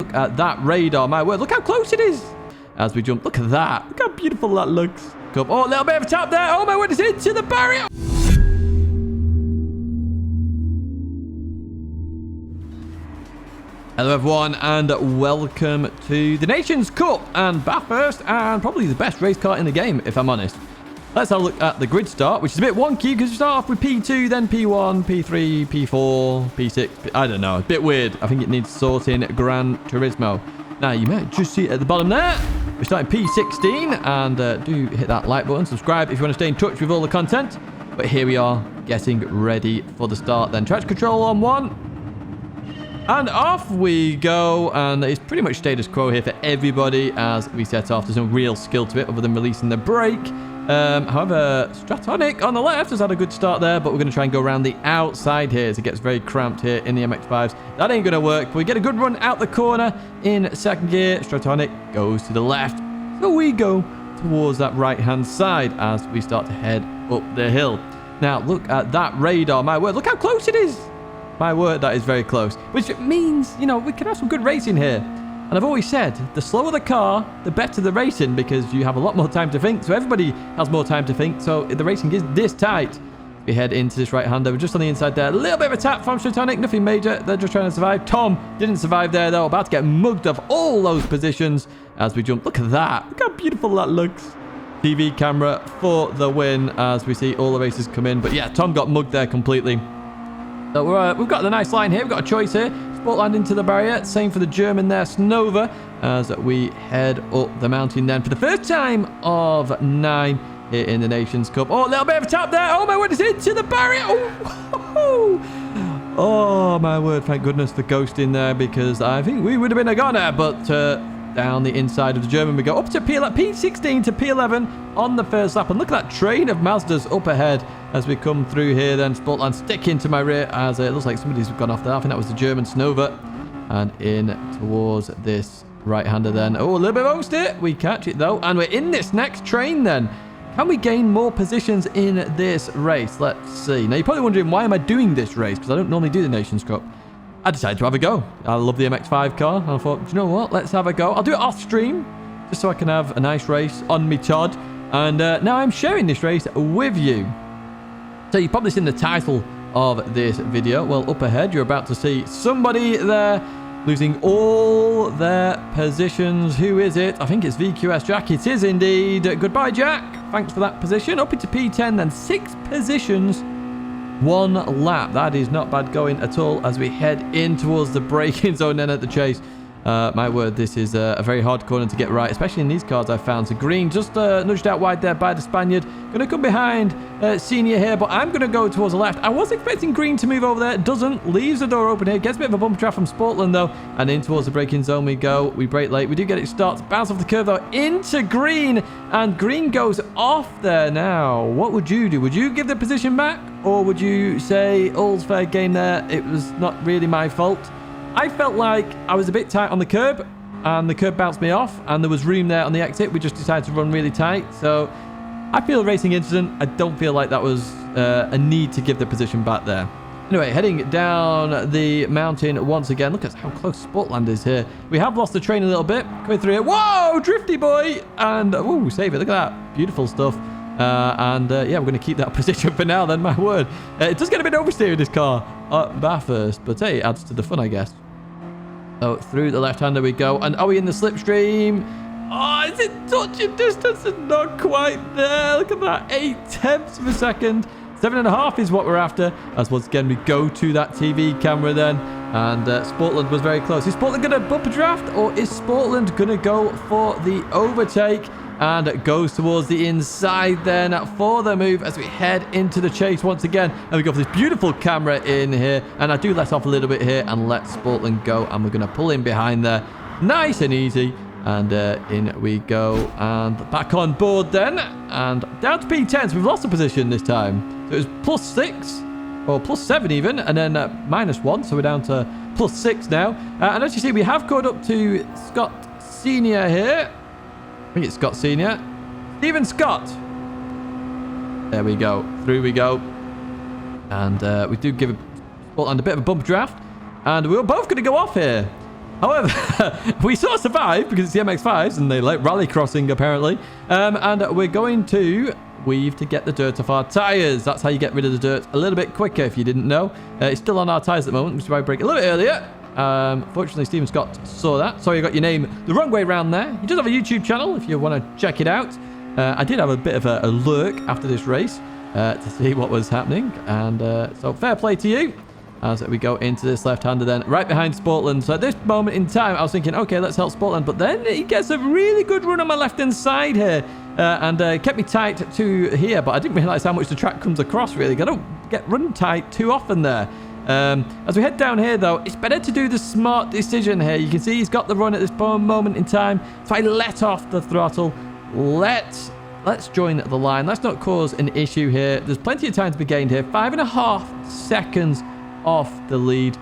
look at that radar. My word, look how close it is. As we jump, look at that. Look how beautiful that looks. Come, oh, a little bit of a tap there. Oh my word, it's into the barrier. Hello everyone and welcome to the Nations Cup and Bathurst, and probably the best race car in the game if I'm honest. Let's have a look at the grid start, which is a bit wonky because you start off with P2, then P1, P3, P4, P6. I don't know, a bit weird. I think it needs sorting. Gran Turismo. Now you might just see it at the bottom there. We're starting P16 and do hit that like button, subscribe if you want to stay in touch with all the content. But here we are getting ready for the start then. Traction control on 1. And off we go, and it's pretty much status quo here for everybody as we set off. There's no real skill to it other than releasing the brake. However, Stratonic on the left has had a good start there, but we're going to try and go around the outside here as it gets very cramped here in the MX5s. That ain't going to work, but we get a good run out the corner in second gear. Stratonic goes to the left, so we go towards that right-hand side as we start to head up the hill. Now, look at that radar. My word, look how close it is. My word, that is very close. Which means, you know, we can have some good racing here. And I've always said, the slower the car, the better the racing, because you have a lot more time to think. So everybody has more time to think. So the racing is this tight. We head into this right-hander. We're just on the inside there. A little bit of a tap from Stratonic. Nothing major. They're just trying to survive. Tom didn't survive there, though. About to get mugged off all those positions as we jump. Look at that. Look how beautiful that looks. TV camera for the win as we see all the races come in. But yeah, Tom got mugged there completely. So we've got the nice line here. We've got a choice here. Sportland into the barrier. Same for the German there, Snova, as we head up the mountain then for the first time of 9 here in the Nations Cup. Oh, a little bit of a tap there. Oh, my word, it's into the barrier. Oh, my word. Thank goodness for ghosting there because I think we would have been a goner. But down the inside of the German we go up to P16 to P11 on the first lap. And look at that train of Mazdas up ahead as we come through here then. Sportland sticking to my rear as it looks like somebody's gone off there. I think that was the German Snova. And in towards this right-hander then. Oh, a little bit of oversteer. We catch it though. And we're in this next train then. Can we gain more positions in this race? Let's see. Now you're probably wondering, why am I doing this race? Because I don't normally do the Nations Cup. I decided to have a go. I love the MX5 car. And I thought, do you know what? Let's have a go. I'll do it off stream just so I can have a nice race on me Todd. And now I'm sharing this race with you. So you've probably seen the title of this video. Well, up ahead, you're about to see somebody there losing all their positions. Who is it? I think it's VQS Jack. It is indeed. Goodbye, Jack. Thanks for that position. Up into P10, then 6 positions. 1 lap. That is not bad going at all as we head in towards the braking zone then at the chase. My word, this is a very hard corner to get right, especially in these cars I've found. So Green just nudged out wide there by the Spaniard. Going to come behind Senior here, but I'm going to go towards the left. I was expecting Green to move over there. Doesn't. Leaves the door open here. Gets a bit of a bumper draft from Sportland though. And in towards the braking zone we go. We brake late. We do get it stopped. Bounce off the curve though into Green. And Green goes off there now. What would you do? Would you give the position back? Or would you say all's fair game there? It was not really my fault. I felt like I was a bit tight on the curb and the curb bounced me off and there was room there on the exit. We just decided to run really tight. So I feel a racing incident. I don't feel like that was a need to give the position back there. Anyway, heading down the mountain once again. Look at how close Sportland is here. We have lost the train a little bit. Coming through here. Whoa, drifty boy. And, ooh, save it. Look at that. Beautiful stuff. Yeah, we're going to keep that position for now then, my word. It does get a bit oversteer in this car at Bathurst, but hey, it adds to the fun, I guess. So through the left-hander we go. And are we in the slipstream? Oh, is it touching distance? It's not quite there. Look at that. 8/10 of a second. 7.5 is what we're after. As once again, we go to that TV camera then. And Sportland was very close. Is Sportland going to bumper draft? Or is Sportland going to go for the overtake? And it goes towards the inside then for the move as we head into the chase once again. And we go for this beautiful camera in here. And I do let off a little bit here and let Sportland go. And we're going to pull in behind there. Nice and easy. And in we go. And back on board then. And down to P10. So we've lost a position this time. So it was +6. Or +7 even. And then -1. So we're down to +6 now. And as you see, we have caught up to Scott Senior here. I think it's Scott Senior. Stephen Scott. There we go. Through we go. And we do give Sportland a bit of a bump draft. And we were both going to go off here. However, we sort of survived because it's the MX5s and they like rally crossing apparently. And we're going to weave to get the dirt off our tyres. That's how you get rid of the dirt a little bit quicker if you didn't know. It's still on our tyres at the moment, which is why I break a little bit earlier. Fortunately, Stephen Scott saw that. Sorry, you got your name the wrong way around there. He does have a YouTube channel if you want to check it out. I did have a bit of a lurk after this race to see what was happening. And so fair play to you. As we go into this left-hander then, right behind Sportland. So at this moment in time, I was thinking, okay, let's help Sportland. But then he gets a really good run on my left-hand side here. And kept me tight to here. But I didn't realise how much the track comes across, really. I don't get run tight too often there. As we head down here, though, it's better to do the smart decision here. You can see he's got the run at this moment in time. So I let off the throttle. Let's join the line. Let's not cause an issue here. There's plenty of time to be gained here. 5.5 seconds off the lead.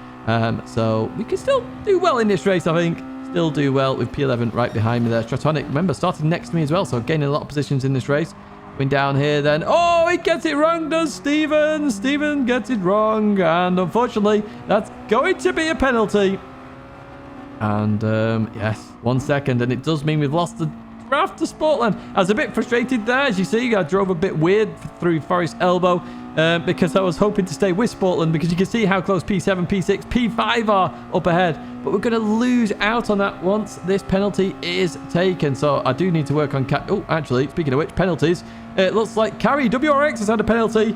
So we can still do well in this race, I think. Still do well with P11 right behind me there. Stratonic, remember, starting next to me as well. So gaining a lot of positions in this race. Going down here then. Oh, he gets it wrong, does Stephen. Stephen gets it wrong. And unfortunately, that's going to be a penalty. And yes, 1 second. And it does mean we've lost the draft to Sportland. I was a bit frustrated there. As you see, I drove a bit weird through Forest Elbow because I was hoping to stay with Sportland because you can see how close P7, P6, P5 are up ahead. But we're going to lose out on that once this penalty is taken. So I do need to work on... Oh, actually, speaking of which, penalties. It looks like Carrie WRX has had a penalty.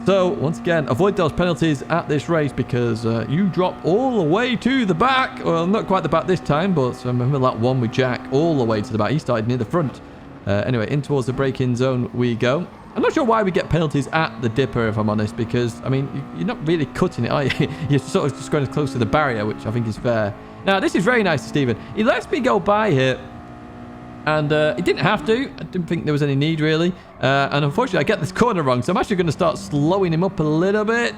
So, once again, avoid those penalties at this race because you drop all the way to the back. Well, not quite the back this time, but remember that one with Jack all the way to the back. He started near the front. Anyway, in towards the braking zone we go. I'm not sure why we get penalties at the dipper, if I'm honest, because, I mean, you're not really cutting it, are you? You're sort of just going as close to the barrier, which I think is fair. Now, this is very nice of Stephen. He lets me go by here. And he didn't have to. I didn't think there was any need, really. And unfortunately, I get this corner wrong. So I'm actually going to start slowing him up a little bit.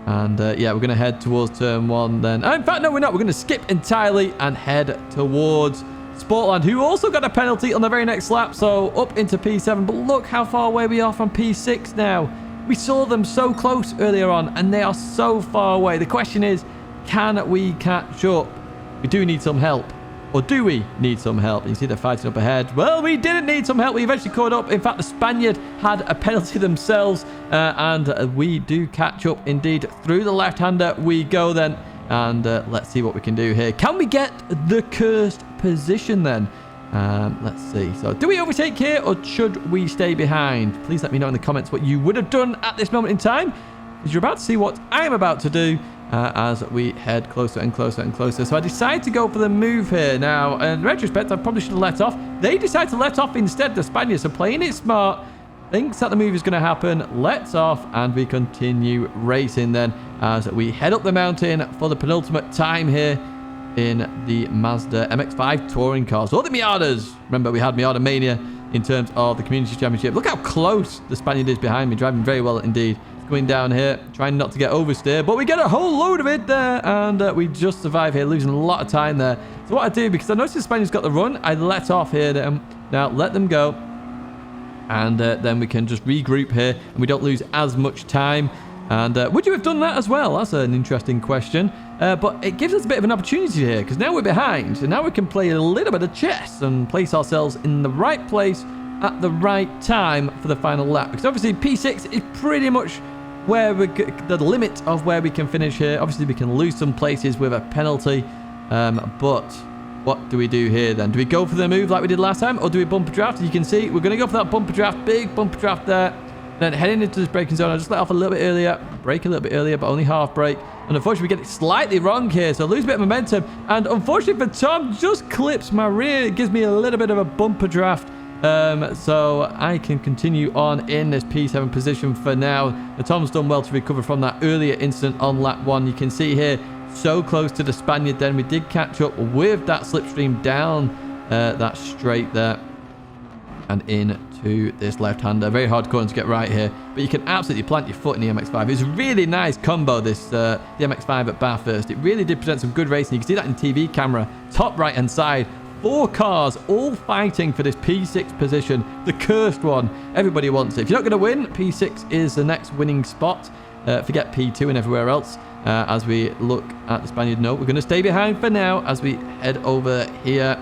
And yeah, we're going to head towards turn 1 then. In fact, no, we're not. We're going to skip entirely and head towards Sportland, who also got a penalty on the very next lap. So up into P7. But look how far away we are from P6 now. We saw them so close earlier on, and they are so far away. The question is, can we catch up? We do need some help. Or do we need some help? You see they're fighting up ahead. Well, we didn't need some help. We eventually caught up. In fact, the Spaniard had a penalty themselves. And we do catch up indeed. Through the left-hander we go then. And let's see what we can do here. Can we get the cursed position then? Let's see. So do we overtake here or should we stay behind? Please let me know in the comments what you would have done at this moment in time. Because you're about to see what I'm about to do. As we head closer and closer and closer. So I decided to go for the move here. Now, in retrospect, I probably should have let off. They decided to let off instead, the Spaniards. So playing it smart, thinks that the move is going to happen, lets off, and we continue racing then as we head up the mountain for the penultimate time here in the Mazda MX5 touring cars. Or the Miatas. Remember, we had Miata Mania in terms of the Community Championship. Look how close the Spaniard is behind me, driving very well indeed. Going down here, trying not to get oversteer, but we get a whole load of it there, and we just survive here, losing a lot of time there. So what I do, because I noticed the Spaniard's got the run, I let off here. Now let them go, and then we can just regroup here, and we don't lose as much time. And would you have done that as well? That's an interesting question. But it gives us a bit of an opportunity here, because now we're behind, and now we can play a little bit of chess and place ourselves in the right place at the right time for the final lap. Because obviously P6 is pretty much where we the limit of where we can finish here. Obviously we can lose some places with a penalty, but what do we do here then? Do we go for the move like we did last time, or do we bumper draft? You can see we're going to go for that bumper draft, big bumper draft there. Then heading into this braking zone, I just let off a little bit earlier, brake a little bit earlier, but only half brake. And unfortunately we get it slightly wrong here, so I lose a bit of momentum. And unfortunately for Tom, just clips my rear. It gives me a little bit of a bumper draft. So I can continue on in this P7 position for now. And Tom's done well to recover from that earlier incident on lap 1. You can see here, so close to the Spaniard then. We did catch up with that slipstream down that straight there and into this left-hander. Very hard corner to get right here, but you can absolutely plant your foot in the MX5. It's a really nice combo, this the MX5 at Bathurst. It really did present some good racing. You can see that in TV camera, top right-hand side. 4 cars all fighting for this P6 position, the cursed one. Everybody wants it. If you're not going to win, P6 is the next winning spot. Forget P2 and everywhere else. as we look at the Spaniard. No, we're going to stay behind for now as we head over here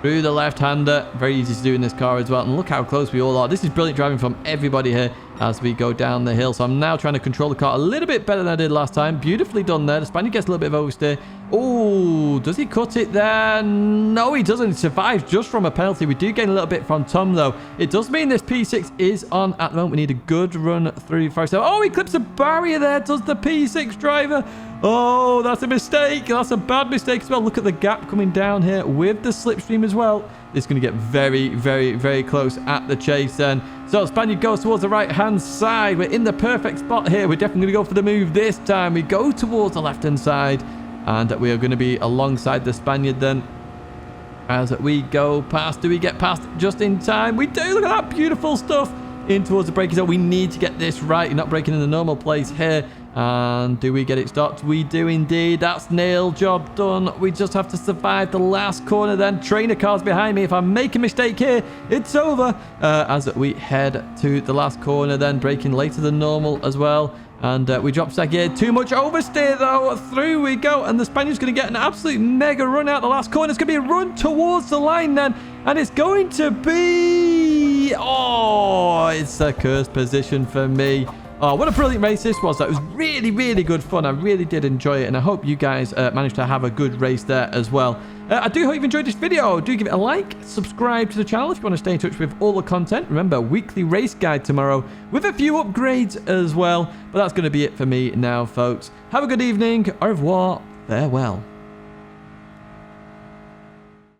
through the left-hander. Very easy to do in this car as well. And look how close we all are. This is brilliant driving from everybody here as we go down the hill. So I'm now trying to control the car a little bit better than I did last time. Beautifully done there. The Spaniard gets a little bit of oversteer. Oh, does he cut it there? No, he doesn't. He survives just from a penalty. We do gain a little bit from Tom, though. It does mean this P6 is on at the moment. We need a good run through first. Oh, he clips a barrier there, does the P6 driver. Oh, that's a mistake. That's a bad mistake as well. Look at the gap coming down here with the slipstream as well. It's going to get very, very, very close at the chase then. So Spaniard goes towards the right-hand side. We're in the perfect spot here. We're definitely going to go for the move this time. We go towards the left-hand side. And we are going to be alongside the Spaniard then. As we go past. Do we get past just in time? We do. Look at that beautiful stuff. In towards the braking zone. We need to get this right. You're not braking in the normal place here. And do we get it stopped? We do indeed. That's nailed. Job done. We just have to survive the last corner then. Trainer cars behind me. If I make a mistake here, it's over. As we head to the last corner then. Braking later than normal as well. And we drop second gear. Too much oversteer though. Through we go. And the Spaniard's going to get an absolute mega run out the last corner. It's going to be a run towards the line then. And it's going to be... Oh, it's a cursed position for me. Oh, what a brilliant race this was. That was really, really good fun. I really did enjoy it. And I hope you guys managed to have a good race there as well. I do hope you've enjoyed this video. Do give it a like. Subscribe to the channel if you want to stay in touch with all the content. Remember, weekly race guide tomorrow with a few upgrades as well. But that's going to be it for me now, folks. Have a good evening. Au revoir. Farewell.